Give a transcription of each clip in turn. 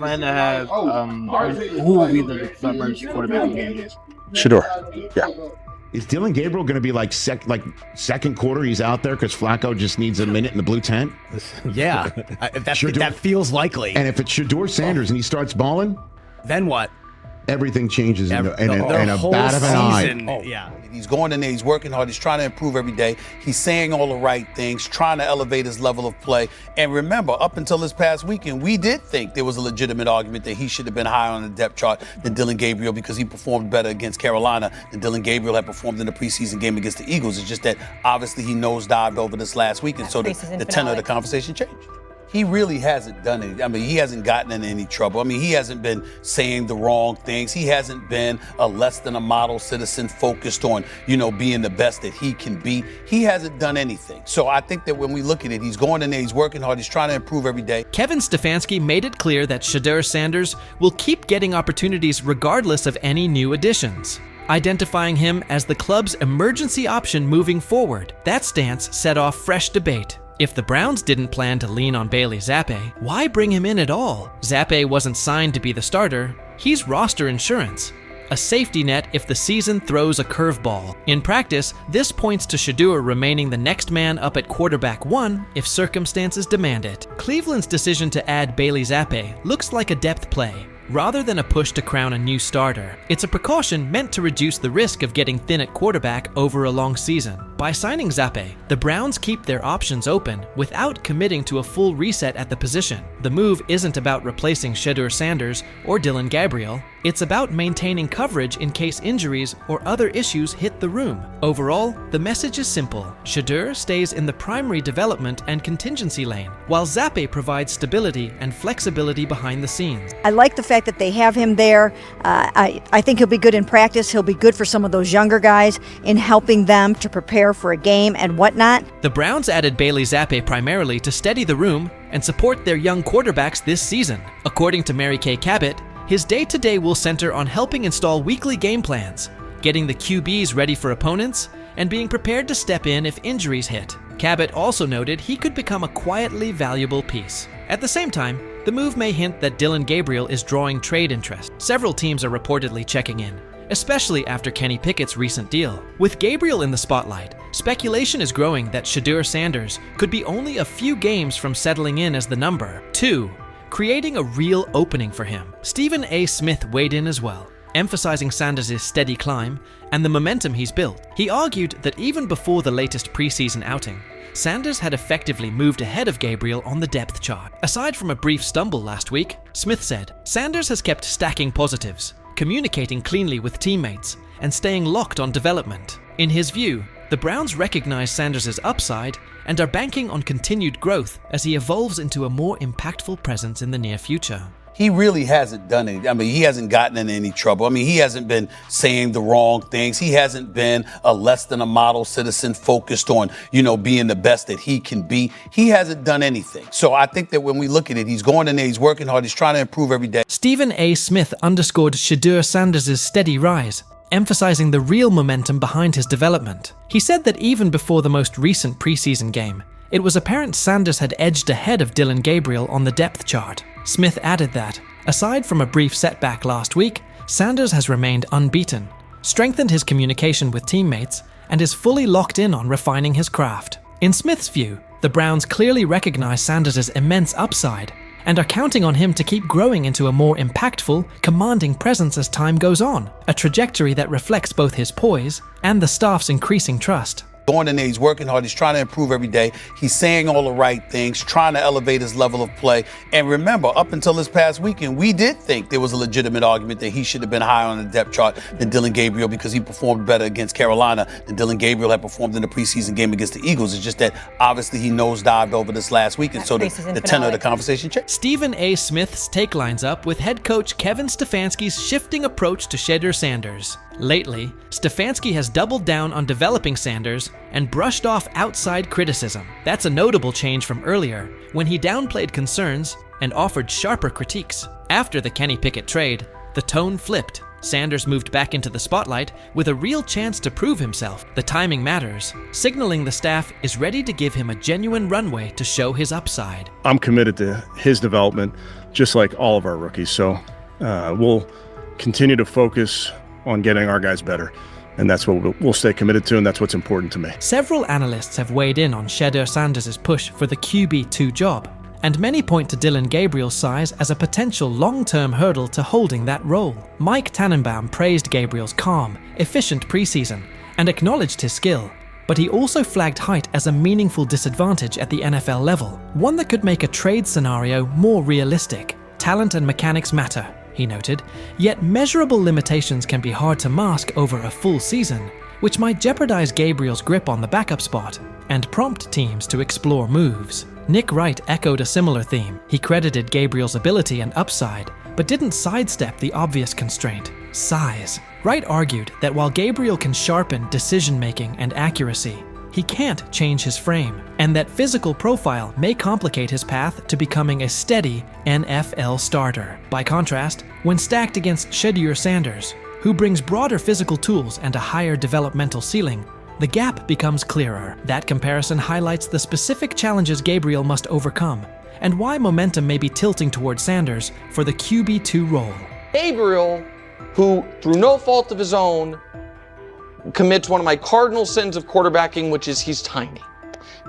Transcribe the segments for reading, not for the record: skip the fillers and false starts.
plan to have who will be the emergency quarterback in game? Shedeur. Yeah. Is Dylan Gabriel going to be like second quarter? He's out there because Flacco just needs a minute in the blue tent. Yeah, that feels likely. And if it's Shedeur Sanders and he starts balling, then what? Everything changes in a bat of an eye. Yeah. He's going in there, he's working hard, he's trying to improve every day. He's saying all the right things, trying to elevate his level of play. And remember, up until this past weekend, we did think there was a legitimate argument that he should have been higher on the depth chart than Dylan Gabriel because he performed better against Carolina than Dylan Gabriel had performed in the preseason game against the Eagles. It's just that obviously he nosedived over this last week, and so the tenor of the conversation changed. He really hasn't done it. I mean, he hasn't gotten in any trouble. I mean, he hasn't been saying the wrong things. He hasn't been a less than a model citizen focused on, being the best that he can be. He hasn't done anything. So I think that when we look at it, he's going in there, he's working hard, he's trying to improve every day. Kevin Stefanski made it clear that Shedeur Sanders will keep getting opportunities regardless of any new additions, identifying him as the club's emergency option moving forward. That stance set off fresh debate. If the Browns didn't plan to lean on Bailey Zappi, why bring him in at all? Zappi wasn't signed to be the starter. He's roster insurance, a safety net if the season throws a curveball. In practice, this points to Shedeur remaining the next man up at quarterback 1 if circumstances demand it. Cleveland's decision to add Bailey Zappi looks like a depth play, rather than a push to crown a new starter. It's a precaution meant to reduce the risk of getting thin at quarterback over a long season. By signing Zappi, the Browns keep their options open without committing to a full reset at the position. The move isn't about replacing Shedeur Sanders or Dylan Gabriel. It's about maintaining coverage in case injuries or other issues hit the room. Overall, the message is simple. Shedeur stays in the primary development and contingency lane, while Zappi provides stability and flexibility behind the scenes. I like the fact that they have him there. I think he'll be good in practice. He'll be good for some of those younger guys in helping them to prepare for a game and whatnot. The Browns added Bailey Zappi primarily to steady the room and support their young quarterbacks this season. According to Mary Kay Cabot, his day-to-day will center on helping install weekly game plans, getting the QBs ready for opponents, and being prepared to step in if injuries hit. Cabot also noted he could become a quietly valuable piece. At the same time, the move may hint that Dylan Gabriel is drawing trade interest. Several teams are reportedly checking in, especially after Kenny Pickett's recent deal. With Gabriel in the spotlight, speculation is growing that Shedeur Sanders could be only a few games from settling in as the number 2, creating a real opening for him. Stephen A. Smith weighed in as well, emphasizing Sanders' steady climb and the momentum he's built. He argued that even before the latest preseason outing, Sanders had effectively moved ahead of Gabriel on the depth chart. Aside from a brief stumble last week, Smith said, Sanders has kept stacking positives, communicating cleanly with teammates, and staying locked on development. In his view, the Browns recognize Sanders' upside and are banking on continued growth as he evolves into a more impactful presence in the near future. He really hasn't done it. I mean, he hasn't gotten in any trouble. I mean, he hasn't been saying the wrong things. He hasn't been a less than a model citizen focused on, being the best that he can be. He hasn't done anything. So I think that when we look at it, he's going in there, he's working hard, he's trying to improve every day. Stephen A. Smith underscored Shedeur Sanders' steady rise, emphasizing the real momentum behind his development. He said that even before the most recent preseason game, it was apparent Sanders had edged ahead of Dylan Gabriel on the depth chart. Smith added that, aside from a brief setback last week, Sanders has remained unbeaten, strengthened his communication with teammates, and is fully locked in on refining his craft. In Smith's view, the Browns clearly recognize Sanders' immense upside and are counting on him to keep growing into a more impactful, commanding presence as time goes on, a trajectory that reflects both his poise and the staff's increasing trust. Going in there, he's working hard, he's trying to improve every day. He's saying all the right things, trying to elevate his level of play. And remember, up until this past weekend, we did think there was a legitimate argument that he should have been higher on the depth chart than Dylan Gabriel because he performed better against Carolina than Dylan Gabriel had performed in the preseason game against the Eagles. It's just that obviously he nosedived over this last week, and so the tenor of the conversation changed. Stephen A. Smith's take lines up with head coach Kevin Stefanski's shifting approach to Shedeur Sanders. Lately, Stefanski has doubled down on developing Sanders and brushed off outside criticism. That's a notable change from earlier, when he downplayed concerns and offered sharper critiques. After the Kenny Pickett trade, the tone flipped. Sanders moved back into the spotlight with a real chance to prove himself. The timing matters, signaling the staff is ready to give him a genuine runway to show his upside. I'm committed to his development. just like all of our rookies. So we'll continue to focus on getting our guys better. And that's what we'll stay committed to, and that's what's important to me. Several analysts have weighed in on Shedeur Sanders' push for the QB2 job, and many point to Dillon Gabriel's size as a potential long-term hurdle to holding that role. Mike Tannenbaum praised Gabriel's calm, efficient preseason and acknowledged his skill, but he also flagged height as a meaningful disadvantage at the NFL level, one that could make a trade scenario more realistic. Talent and mechanics matter, he noted, yet measurable limitations can be hard to mask over a full season, which might jeopardize Gabriel's grip on the backup spot and prompt teams to explore moves. Nick Wright echoed a similar theme. He credited Gabriel's ability and upside, but didn't sidestep the obvious constraint: size. Wright argued that while Gabriel can sharpen decision-making and accuracy, he can't change his frame, and that physical profile may complicate his path to becoming a steady NFL starter. By contrast, when stacked against Shedeur Sanders, who brings broader physical tools and a higher developmental ceiling, the gap becomes clearer. That comparison highlights the specific challenges Gabriel must overcome, and why momentum may be tilting toward Sanders for the QB2 role. Gabriel, who through no fault of his own, commits one of my cardinal sins of quarterbacking, which is he's tiny.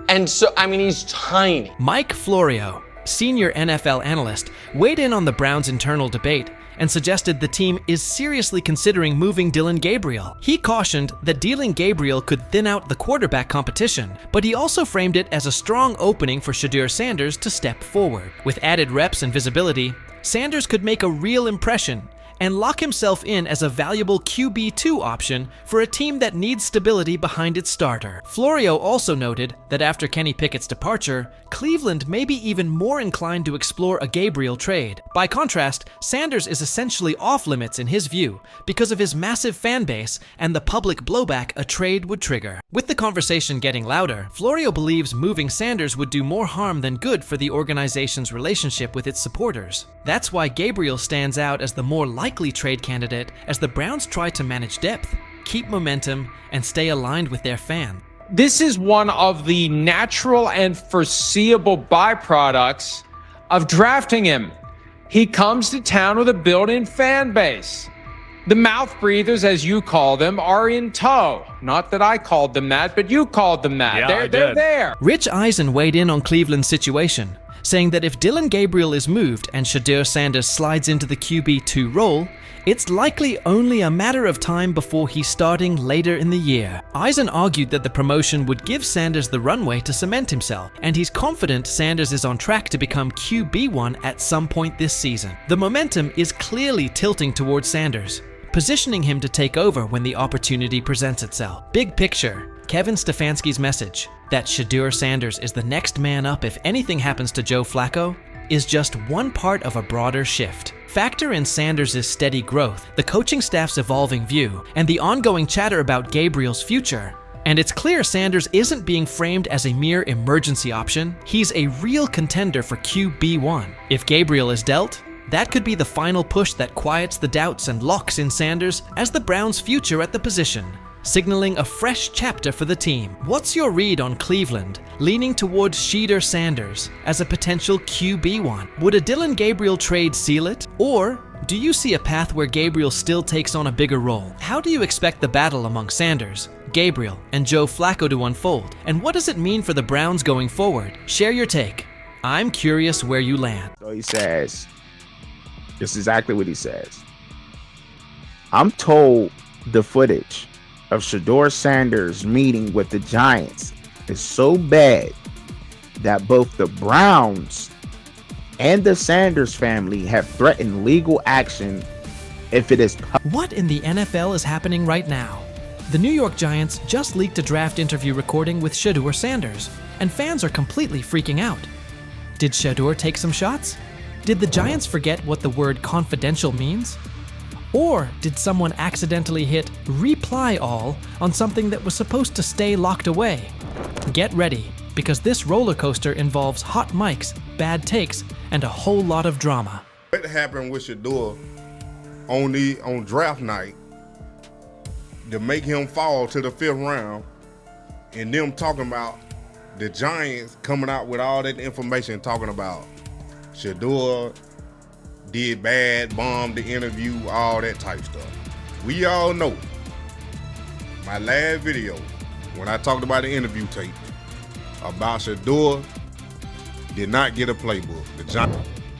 And so, he's tiny. Mike Florio, senior NFL analyst, weighed in on the Browns' internal debate and suggested the team is seriously considering moving Dillon Gabriel. He cautioned that dealing Gabriel could thin out the quarterback competition, but he also framed it as a strong opening for Shedeur Sanders to step forward. With added reps and visibility, Sanders could make a real impression and lock himself in as a valuable QB2 option for a team that needs stability behind its starter. Florio also noted that after Kenny Pickett's departure, Cleveland may be even more inclined to explore a Gabriel trade. By contrast, Sanders is essentially off-limits in his view because of his massive fan base and the public blowback a trade would trigger. With the conversation getting louder, Florio believes moving Sanders would do more harm than good for the organization's relationship with its supporters. That's why Gabriel stands out as the more likely trade candidate as the Browns try to manage depth, keep momentum, and stay aligned with their fan. This is one of the natural and foreseeable byproducts of drafting him. He comes to town with a built-in fan base. The mouth breathers, as you call them, are in tow. Not that I called them that, but you called them that. Yeah, They're there. Rich Eisen weighed in on Cleveland's situation, saying that if Dillon Gabriel is moved and Shedeur Sanders slides into the QB2 role, it's likely only a matter of time before he's starting later in the year. Eisen argued that the promotion would give Sanders the runway to cement himself, and he's confident Sanders is on track to become QB1 at some point this season. The momentum is clearly tilting towards Sanders, positioning him to take over when the opportunity presents itself. Big picture, Kevin Stefanski's message that Shedeur Sanders is the next man up if anything happens to Joe Flacco is just one part of a broader shift. Factor in Sanders' steady growth, the coaching staff's evolving view, and the ongoing chatter about Gabriel's future, and it's clear Sanders isn't being framed as a mere emergency option. He's a real contender for QB1. If Gabriel is dealt, that could be the final push that quiets the doubts and locks in Sanders as the Browns' future at the position, signaling a fresh chapter for the team. What's your read on Cleveland leaning towards Shedeur Sanders as a potential QB1? Would a Dillon Gabriel trade seal it? Or do you see a path where Gabriel still takes on a bigger role? How do you expect the battle among Sanders, Gabriel, and Joe Flacco to unfold? And what does it mean for the Browns going forward? Share your take. I'm curious where you land. So he says, this is exactly what he says. I'm told the footage of Shedeur Sanders meeting with the Giants is so bad that both the Browns and the Sanders family have threatened legal action if it is What in the NFL is happening right now? The New York Giants just leaked a draft interview recording with Shedeur Sanders, and fans are completely freaking out. Did Shedeur take some shots? Did the Giants forget what the word confidential means? Or did someone accidentally hit reply all on something that was supposed to stay locked away? Get ready, because this roller coaster involves hot mics, bad takes, and a whole lot of drama. What happened with Shedeur on draft night to make him fall to the 5th round, and them talking about the Giants coming out with all that information talking about Shedeur did bad, bombed the interview, all that type stuff. We all know my last video when I talked about the interview tape about Shedeur did not get a playbook.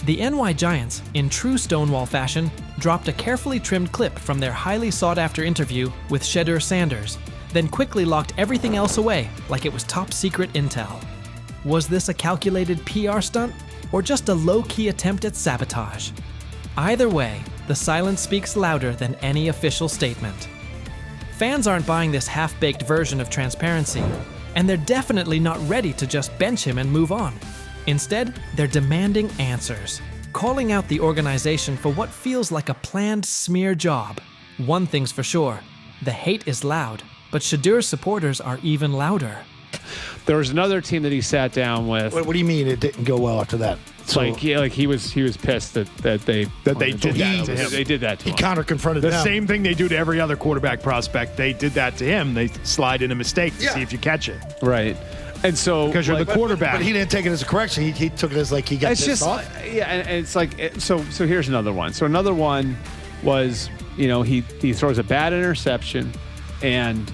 The NY Giants, in true Stonewall fashion, dropped a carefully trimmed clip from their highly sought-after interview with Shedeur Sanders, then quickly locked everything else away like it was top-secret intel. Was this a calculated PR stunt, or just a low-key attempt at sabotage? Either way, the silence speaks louder than any official statement. Fans aren't buying this half-baked version of transparency, and they're definitely not ready to just bench him and move on. Instead, they're demanding answers, calling out the organization for what feels like a planned smear job. One thing's for sure, the hate is loud, but Shedeur's supporters are even louder. There was another team that he sat down with. What do you mean it didn't go well after that? So, he was pissed that they did that to him. They did that to him. He counter-confronted them. The same thing they do to every other quarterback prospect. They did that to him. They slide in a mistake to see if you catch it. Right. And so because you're the quarterback. But he didn't take it as a correction. He took it as like he got pissed off. Yeah, and it's like so here's another one. So another one was, he throws a bad interception, and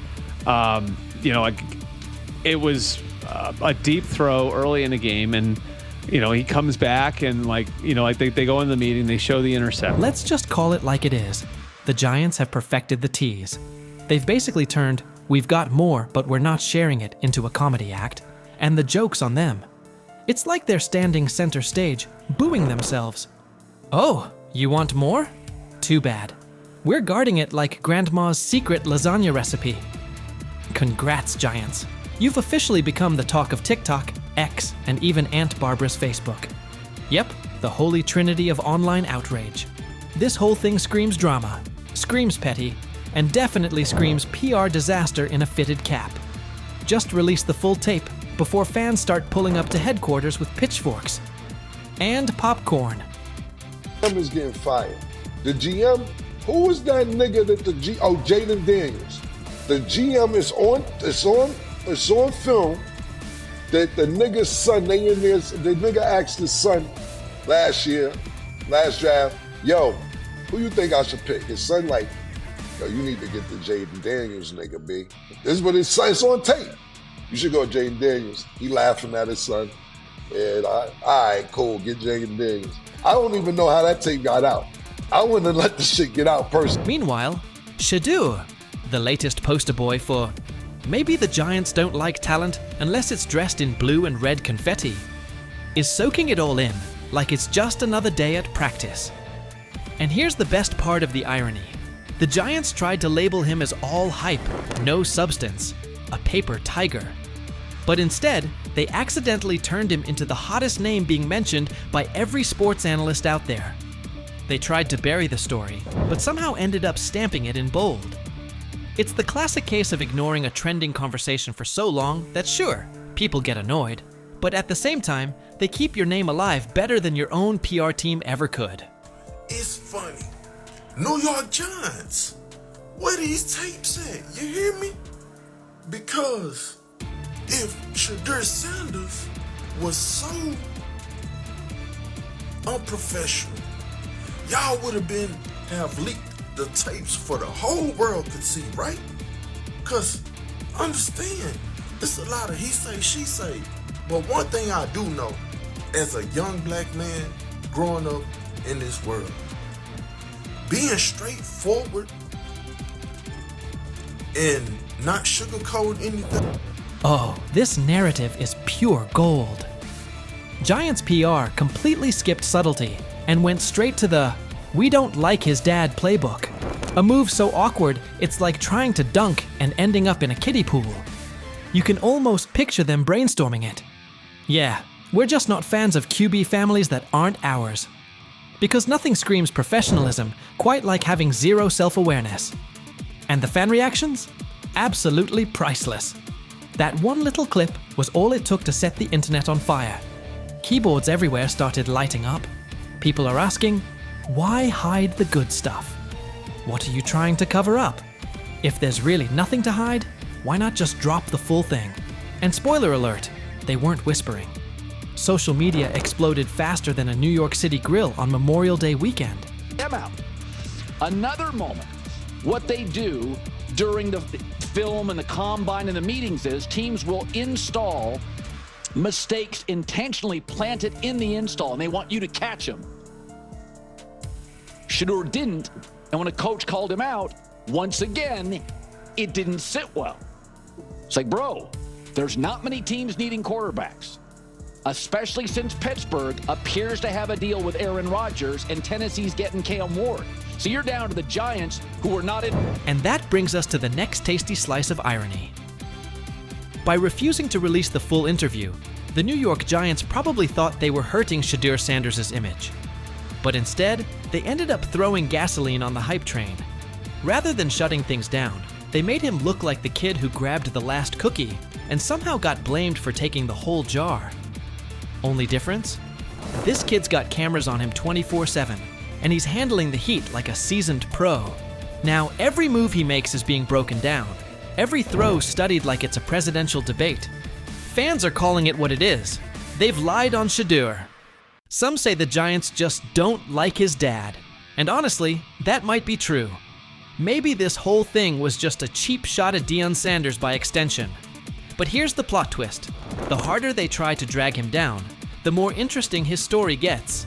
it was a deep throw early in the game, and he comes back and they go in the meeting, they show the interception. Let's just call it like it is. The Giants have perfected the tease. They've basically turned "we've got more, but we're not sharing it" into a comedy act, and the joke's on them. It's like they're standing center stage, booing themselves. Oh, you want more? Too bad. We're guarding it like Grandma's secret lasagna recipe. Congrats, Giants. You've officially become the talk of TikTok, X, and even Aunt Barbara's Facebook. Yep, the holy trinity of online outrage. This whole thing screams drama, screams petty, and definitely screams PR disaster in a fitted cap. Just release the full tape before fans start pulling up to headquarters with pitchforks. And popcorn. GM is getting fired. The GM, who was that nigga that Jaden Daniels. The GM is on film that the nigga's son, the nigga asked his son last draft, yo, who you think I should pick? His son like, yo, you need to get the Jaden Daniels nigga, B. This is what his son, it's on tape. You should go Jaden Daniels. He laughing at his son. And all right, cool, get Jaden Daniels. I don't even know how that tape got out. I wouldn't have let the shit get out personally. Meanwhile, Shedeur, the latest poster boy for maybe the Giants don't like talent unless it's dressed in blue and red confetti, is soaking it all in like it's just another day at practice. And here's the best part of the irony. The Giants tried to label him as all hype, no substance, a paper tiger. But instead, they accidentally turned him into the hottest name being mentioned by every sports analyst out there. They tried to bury the story, but somehow ended up stamping it in bold. It's the classic case of ignoring a trending conversation for so long that sure, people get annoyed, but at the same time, they keep your name alive better than your own PR team ever could. It's funny. New York Giants, where these tapes at? You hear me? Because if Shedeur Sanders was so unprofessional, y'all would have leaked the tapes for the whole world could see, right? Because understand, it's a lot of he say, she say. But one thing I do know, as a young black man growing up in this world, being straightforward and not sugarcoat anything. Oh, this narrative is pure gold. Giants PR completely skipped subtlety and went straight to the "we don't like his dad" playbook. A move so awkward, it's like trying to dunk and ending up in a kiddie pool. You can almost picture them brainstorming it. Yeah, we're just not fans of QB families that aren't ours. Because nothing screams professionalism quite like having zero self-awareness. And the fan reactions? Absolutely priceless. That one little clip was all it took to set the internet on fire. Keyboards everywhere started lighting up. People are asking, why hide the good stuff? What are you trying to cover up? If there's really nothing to hide, why not just drop the full thing? And spoiler alert, they weren't whispering. social media exploded faster than a New York City grill on Memorial Day weekend. Them out. Another moment. What they do during the film and the combine and the meetings is teams will install mistakes intentionally planted in the install, and they want you to catch them. Shedeur didn't, and when a coach called him out, once again, it didn't sit well. It's like, bro, there's not many teams needing quarterbacks, especially since Pittsburgh appears to have a deal with Aaron Rodgers and Tennessee's getting Cam Ward. So you're down to the Giants, who are not in. And that brings us to the next tasty slice of irony. By refusing to release the full interview, the New York Giants probably thought they were hurting Shedeur Sanders' image. But instead, they ended up throwing gasoline on the hype train. Rather than shutting things down, they made him look like the kid who grabbed the last cookie and somehow got blamed for taking the whole jar. Only difference? This kid's got cameras on him 24/7, and he's handling the heat like a seasoned pro. Now, every move he makes is being broken down, every throw studied like it's a presidential debate. Fans are calling it what it is. They've lied on Shedeur. Some say the Giants just don't like his dad. And honestly, that might be true. Maybe this whole thing was just a cheap shot at Deion Sanders by extension. But here's the plot twist. The harder they try to drag him down, the more interesting his story gets.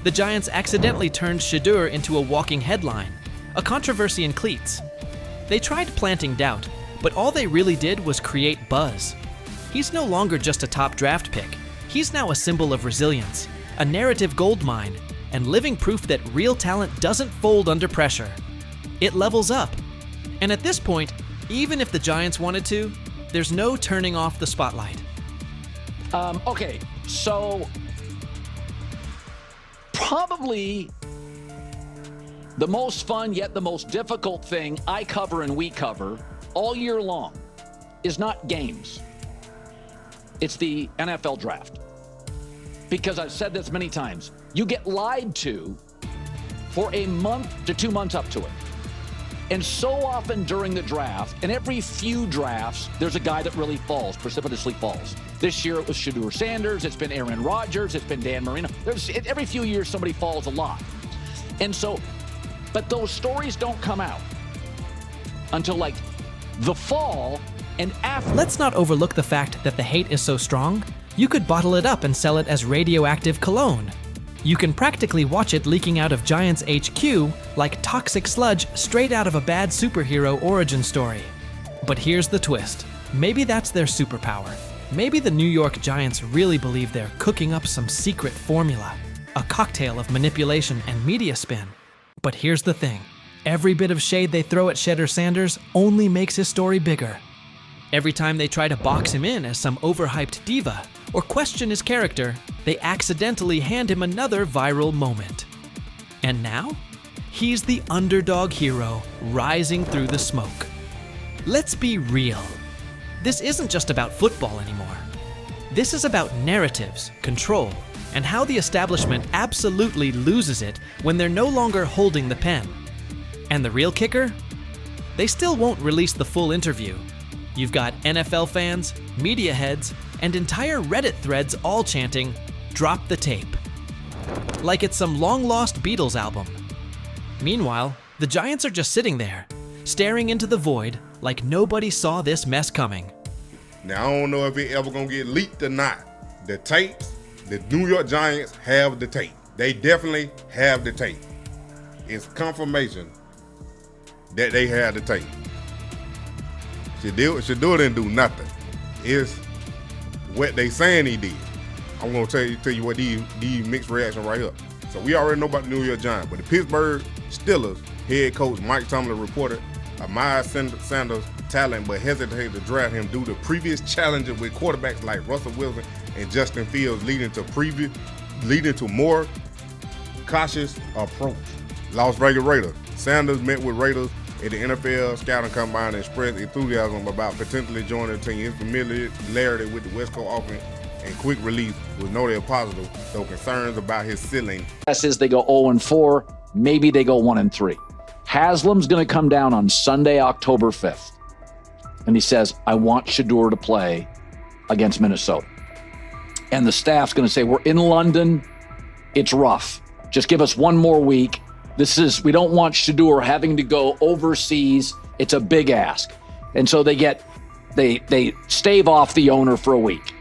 The Giants accidentally turned Shedeur into a walking headline, a controversy in cleats. They tried planting doubt, but all they really did was create buzz. He's no longer just a top draft pick. He's now a symbol of resilience, a narrative goldmine, and living proof that real talent doesn't fold under pressure. It levels up. And at this point, even if the Giants wanted to, there's no turning off the spotlight. Okay, so probably the most fun yet the most difficult thing I cover and we cover all year long is not games. It's the NFL draft. Because I've said this many times, you get lied to for a month to 2 months up to it. And so often during the draft, and every few drafts, there's a guy that really falls, precipitously falls. This year it was Shedeur Sanders, it's been Aaron Rodgers, it's been Dan Marino. Every few years somebody falls a lot. And so, but those stories don't come out until like the fall and after. Let's not overlook the fact that the hate is so strong, you could bottle it up and sell it as radioactive cologne. You can practically watch it leaking out of Giants HQ like toxic sludge straight out of a bad superhero origin story. But here's the twist. Maybe that's their superpower. Maybe the New York Giants really believe they're cooking up some secret formula, a cocktail of manipulation and media spin. But here's the thing. Every bit of shade they throw at Shedeur Sanders only makes his story bigger. Every time they try to box him in as some overhyped diva or question his character, they accidentally hand him another viral moment. And now, he's the underdog hero rising through the smoke. Let's be real. This isn't just about football anymore. This is about narratives, control, and how the establishment absolutely loses it when they're no longer holding the pen. And the real kicker? They still won't release the full interview. You've got NFL fans, media heads, and entire Reddit threads all chanting, "Drop the tape." Like it's some long-lost Beatles album. Meanwhile, the Giants are just sitting there, staring into the void like nobody saw this mess coming. Now, I don't know if it ever gonna get leaked or not. The tapes, the New York Giants have the tape. They definitely have the tape. It's confirmation that they have the tape. Shedeur didn't do nothing. It's what they saying he did. I'm gonna tell you what these mixed reaction right here. So we already know about the New York Giants, but the Pittsburgh Steelers head coach Mike Tomlin reported Miles Sanders' talent, but hesitated to draft him due to previous challenges with quarterbacks like Russell Wilson and Justin Fields, leading to more cautious approach. Las Vegas Raiders. Sanders met with Raiders at the NFL Scouting Combine and expressed enthusiasm about potentially joining the team. His familiarity with the West Coast offense and quick release was noted positive, though concerns about his ceiling. Guess is they go 0-4, maybe they go 1-3. Haslam's going to come down on Sunday, October 5th, and he says, I want Shedeur to play against Minnesota. and the staff's going to say, we're in London, it's rough. Just give us one more week. We don't want Shedeur having to go overseas. It's a big ask. And so they stave off the owner for a week.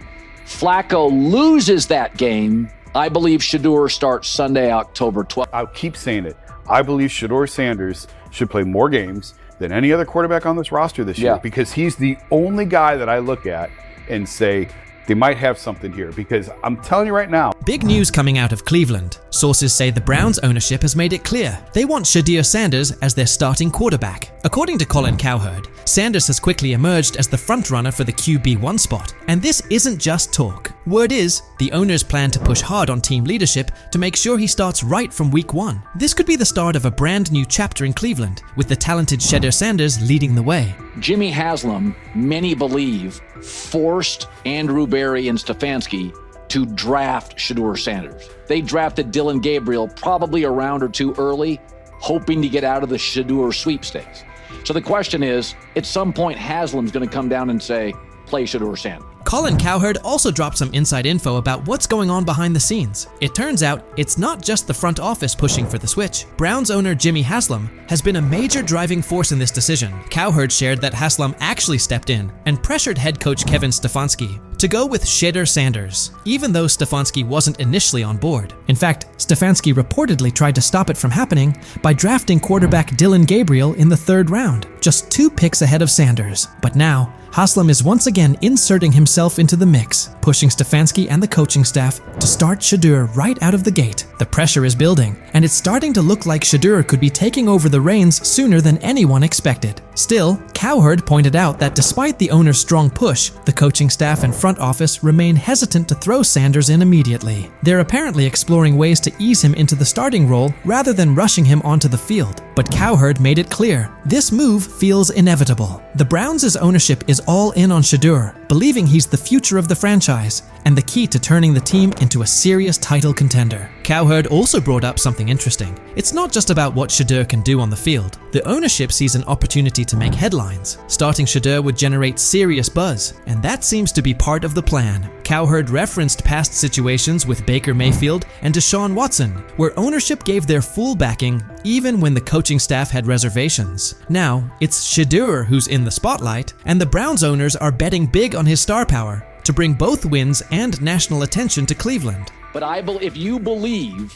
Flacco loses that game. I believe Shedeur starts Sunday, October 12th. I'll keep saying it. I believe Shedeur Sanders should play more games than any other quarterback on this roster this year, because he's the only guy that I look at and say, they might have something here, because I'm telling you right now. Big news coming out of Cleveland. Sources say the Browns ownership has made it clear they want Shedeur Sanders as their starting quarterback. According to Colin Cowherd, Sanders has quickly emerged as the frontrunner for the QB1 spot, and this isn't just talk. Word is, the owners plan to push hard on team leadership to make sure he starts right from week 1. This could be the start of a brand new chapter in Cleveland, with the talented Shedeur Sanders leading the way. Jimmy Haslam, many believe, forced Andrew Berry and Stefanski to draft Shedeur Sanders. They drafted Dylan Gabriel probably a round or two early, hoping to get out of the Shedeur sweepstakes. So the question is, at some point, Haslam's going to come down and say, play Shedeur Sanders. Colin Cowherd also dropped some inside info about what's going on behind the scenes. It turns out it's not just the front office pushing for the switch. Browns owner Jimmy Haslam has been a major driving force in this decision. Cowherd shared that Haslam actually stepped in and pressured head coach Kevin Stefanski to go with Shedeur Sanders, even though Stefanski wasn't initially on board. In fact, Stefanski reportedly tried to stop it from happening by drafting quarterback Dylan Gabriel in the 3rd round, just 2 picks ahead of Sanders. But now, Haslam is once again inserting himself into the mix, pushing Stefanski and the coaching staff to start Shedeur right out of the gate. The pressure is building, and it's starting to look like Shedeur could be taking over the reins sooner than anyone expected. Still, Cowherd pointed out that despite the owner's strong push, the coaching staff and front office remain hesitant to throw Sanders in immediately. They're apparently exploring ways to ease him into the starting role rather than rushing him onto the field. But Cowherd made it clear, this move feels inevitable. The Browns' ownership is all in on Shedeur, believing he's the future of the franchise and the key to turning the team into a serious title contender. Cowherd also brought up something interesting. It's not just about what Shedeur can do on the field. The ownership sees an opportunity to make headlines. Starting Shedeur would generate serious buzz, and that seems to be part of the plan. Cowherd referenced past situations with Baker Mayfield and Deshaun Watson, where ownership gave their full backing even when the coaching staff had reservations. Now, it's Shedeur who's in the spotlight, and the Browns owners are betting big on his star power to bring both wins and national attention to Cleveland. But if you believe,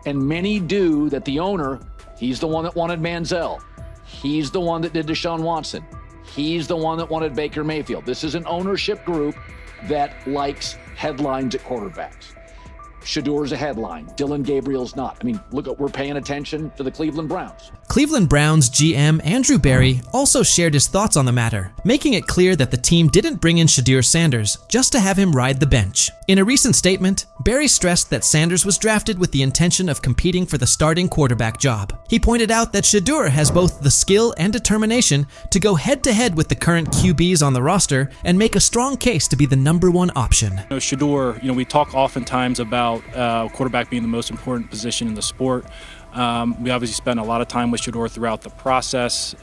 and many do, that the owner, he's the one that wanted Manziel, he's the one that did Deshaun Watson, he's the one that wanted Baker Mayfield. This is an ownership group that likes headlines at quarterbacks. Shedeur's a headline. Dylan Gabriel's not. I mean, look, we're paying attention to the Cleveland Browns. Cleveland Browns GM Andrew Berry also shared his thoughts on the matter, making it clear that the team didn't bring in Shedeur Sanders just to have him ride the bench. In a recent statement, Berry stressed that Sanders was drafted with the intention of competing for the starting quarterback job. He pointed out that Shedeur has both the skill and determination to go head-to-head with the current QBs on the roster and make a strong case to be the #1 option. Shedeur, we talk oftentimes about quarterback being the most important position in the sport. We obviously spent a lot of time with Shedeur throughout the process.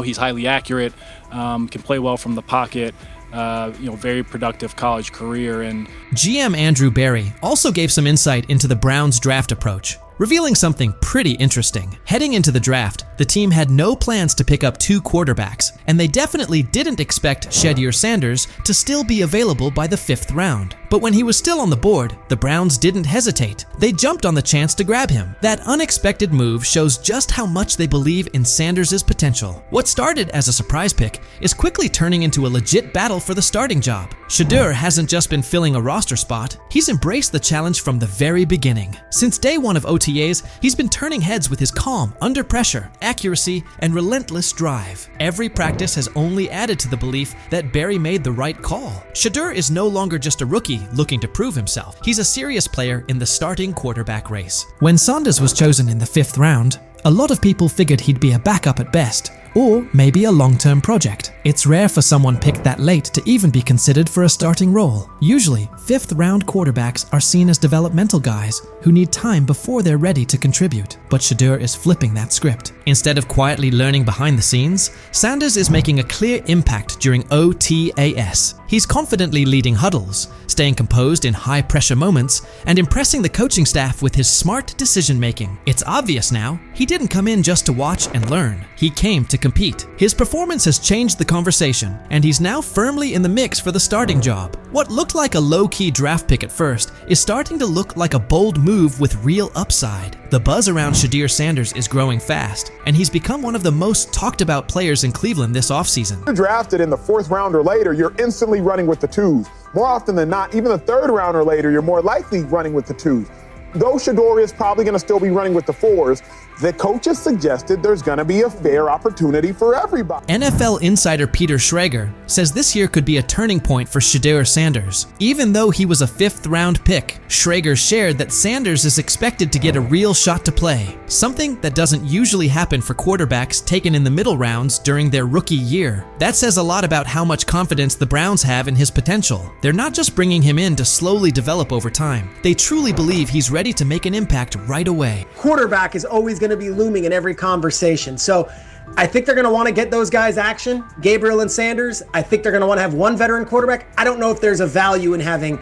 He's highly accurate, can play well from the pocket. Very productive college career. And GM Andrew Berry also gave some insight into the Browns' draft approach, revealing something pretty interesting. Heading into the draft, the team had no plans to pick up 2 quarterbacks, and they definitely didn't expect Shedeur Sanders to still be available by the 5th round. But when he was still on the board, the Browns didn't hesitate. They jumped on the chance to grab him. That unexpected move shows just how much they believe in Sanders' potential. What started as a surprise pick is quickly turning into a legit battle for the starting job. Shedeur hasn't just been filling a roster spot, he's embraced the challenge from the very beginning. Since day 1 of OTAs, he's been turning heads with his calm, under pressure, accuracy, and relentless drive. Every practice has only added to the belief that Berry made the right call. Shedeur is no longer just a rookie looking to prove himself. He's a serious player in the starting quarterback race. When Sanders was chosen in the 5th round, a lot of people figured he'd be a backup at best, or maybe a long-term project. It's rare for someone picked that late to even be considered for a starting role. Usually, 5th-round quarterbacks are seen as developmental guys who need time before they're ready to contribute. But Shedeur is flipping that script. Instead of quietly learning behind the scenes, Sanders is making a clear impact during OTAS. He's confidently leading huddles, staying composed in high-pressure moments, and impressing the coaching staff with his smart decision-making. It's obvious now, he didn't come in just to watch and learn. He came to compete. His performance has changed the conversation, and he's now firmly in the mix for the starting job. What looked like a low-key draft pick at first is starting to look like a bold move with real upside. The buzz around Shedeur Sanders is growing fast, and he's become one of the most talked about players in Cleveland this offseason. You're drafted in the 4th round or later, you're instantly running with the 2s. More often than not, even the 3rd round or later, you're more likely running with the 2s. Though Shedeur is probably going to still be running with the 4s, the coaches suggested there's going to be a fair opportunity for everybody. NFL insider Peter Schrager says this year could be a turning point for Shedeur Sanders. Even though he was a 5th-round pick, Schrager shared that Sanders is expected to get a real shot to play, something that doesn't usually happen for quarterbacks taken in the middle rounds during their rookie year. That says a lot about how much confidence the Browns have in his potential. They're not just bringing him in to slowly develop over time. They truly believe he's ready to make an impact right away. Quarterback is always going to be looming in every conversation. So I think they're going to want to get those guys action, Gabriel and Sanders. I think they're going to want to have one veteran quarterback. I don't know if there's a value in having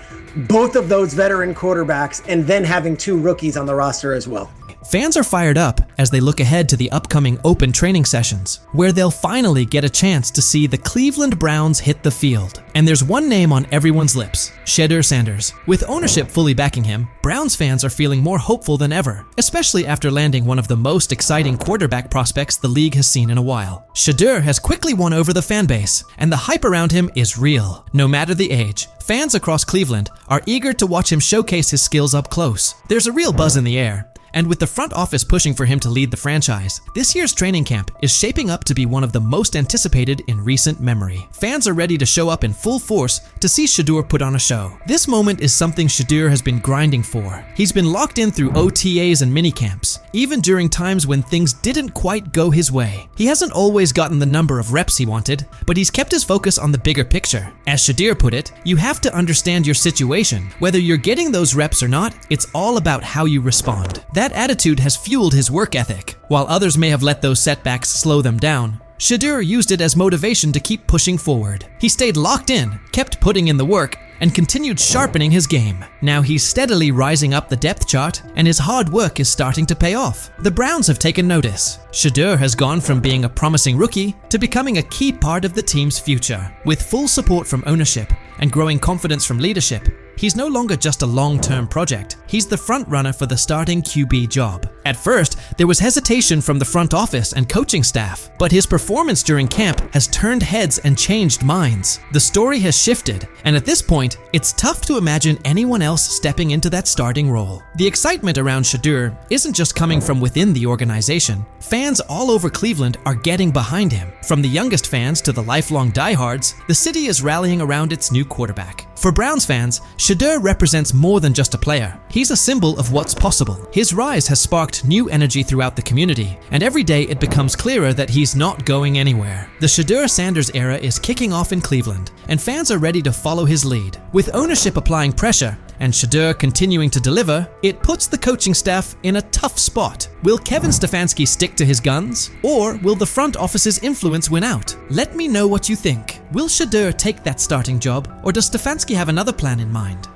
both of those veteran quarterbacks and then having 2 rookies on the roster as well. Fans are fired up as they look ahead to the upcoming open training sessions, where they'll finally get a chance to see the Cleveland Browns hit the field. And there's one name on everyone's lips, Shedeur Sanders. With ownership fully backing him, Browns fans are feeling more hopeful than ever, especially after landing one of the most exciting quarterback prospects the league has seen in a while. Shedeur has quickly won over the fan base, and the hype around him is real. No matter the age, fans across Cleveland are eager to watch him showcase his skills up close. There's a real buzz in the air. And with the front office pushing for him to lead the franchise, this year's training camp is shaping up to be one of the most anticipated in recent memory. Fans are ready to show up in full force to see Shedeur put on a show. This moment is something Shedeur has been grinding for. He's been locked in through OTAs and minicamps, even during times when things didn't quite go his way. He hasn't always gotten the number of reps he wanted, but he's kept his focus on the bigger picture. As Shedeur put it, you have to understand your situation. Whether you're getting those reps or not, it's all about how you respond. That attitude has fueled his work ethic. While others may have let those setbacks slow them down, Shedeur used it as motivation to keep pushing forward. He stayed locked in, kept putting in the work, and continued sharpening his game. Now he's steadily rising up the depth chart, and his hard work is starting to pay off. The Browns have taken notice. Shedeur has gone from being a promising rookie to becoming a key part of the team's future. With full support from ownership and growing confidence from leadership, he's no longer just a long-term project. He's the front runner for the starting QB job. At first, there was hesitation from the front office and coaching staff, but his performance during camp has turned heads and changed minds. The story has shifted, and at this point, it's tough to imagine anyone else stepping into that starting role. The excitement around Shedeur isn't just coming from within the organization. Fans all over Cleveland are getting behind him. From the youngest fans to the lifelong diehards, the city is rallying around its new quarterback. For Browns fans, Shedeur represents more than just a player. He's a symbol of what's possible. His rise has sparked new energy throughout the community, and every day it becomes clearer that he's not going anywhere. The Shedeur Sanders era is kicking off in Cleveland, and fans are ready to follow his lead. With ownership applying pressure and Shedeur continuing to deliver, it puts the coaching staff in a tough spot. Will Kevin Stefanski stick to his guns, or will the front office's influence win out? Let me know what you think. Will Shedeur take that starting job, or does Stefanski have another plan in mind?